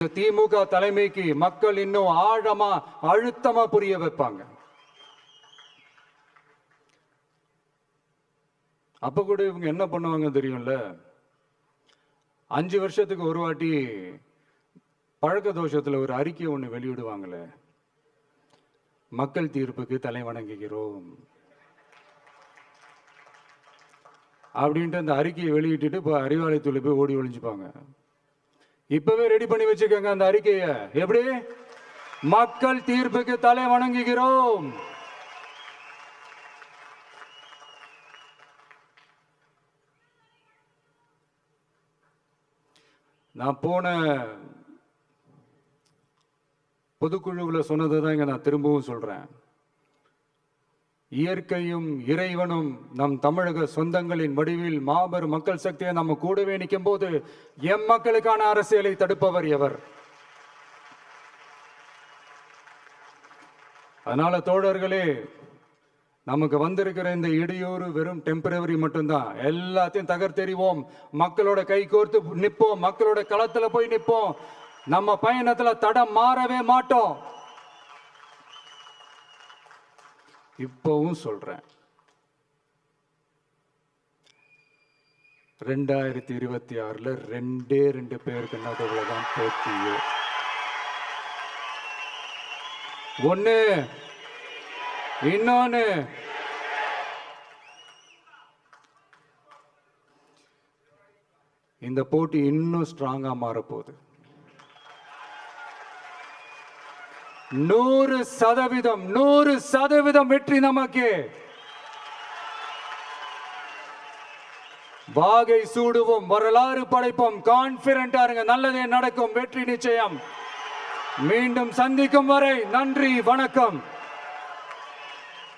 திமுக தலைமைக்கு மக்கள் இன்னும் ஆழமா அழுத்தமா புரிய வைப்பாங்க. அப்ப கூட இவங்க என்ன பண்ணுவாங்க தெரியும்ல, 5 வருஷத்துக்கு ஒரு வாட்டி பழக்க தோஷத்துல ஒரு அறிக்கை ஒண்ணு வெளியிடுவாங்களே, மக்கள் தீர்ப்புக்கு தலை வணங்குகிறோம் அப்படின்ட்டு அந்த அறிக்கையை வெளியிட்டு இப்போ அறிவாலயத்துல போய் ஓடி ஒளிஞ்சுப்பாங்க. இப்பவே ரெடி பண்ணி வச்சுக்கோங்க அந்த அறிக்கையை. எப்படி? மக்கள் தீர்ப்புக்கு தலை வணங்குகிறோம். நான் போன பொதுக்குழுவில் சொன்னதுதான் இங்க நான் திரும்பவும் சொல்றேன். இயற்கையும் இறைவனும் நம் தமிழக சொந்தங்களின் வடிவில் மாபெரும் மக்கள் சக்தியை நம்ம கூடவே நிற்கும் போது எம் மக்களுக்கான அரசியலை தடுப்பவர் எவர்? அதனால தோழர்களே, நமக்கு வந்திருக்கிற இந்த இடையூறு வெறும் டெம்பரவரி மட்டும்தான். எல்லாத்தையும் தகர்த்தெறிவோம், மக்களோட கை கோர்த்து நிற்போம், மக்களோட களத்துல போய் நிற்போம். நம்ம பயணத்துல தடம் மாறவே மாட்டோம். இப்பவும் சொல்றேன், 2026 2 பேருக்கு நடுவுலதான் போட்டியே. ஒண்ணு, இன்னொன்னு இந்த போட்டி இன்னும் ஸ்ட்ராங்கா மாறப்போகுது. 100% வெற்றி நமக்கு. வாகை சூடுவோம், வரலாறு படைப்போம். கான்பிடண்டா இருங்க, நல்லதே நடக்கும், வெற்றி நிச்சயம். மீண்டும் சந்திக்கும் வரை நன்றி, வணக்கம்.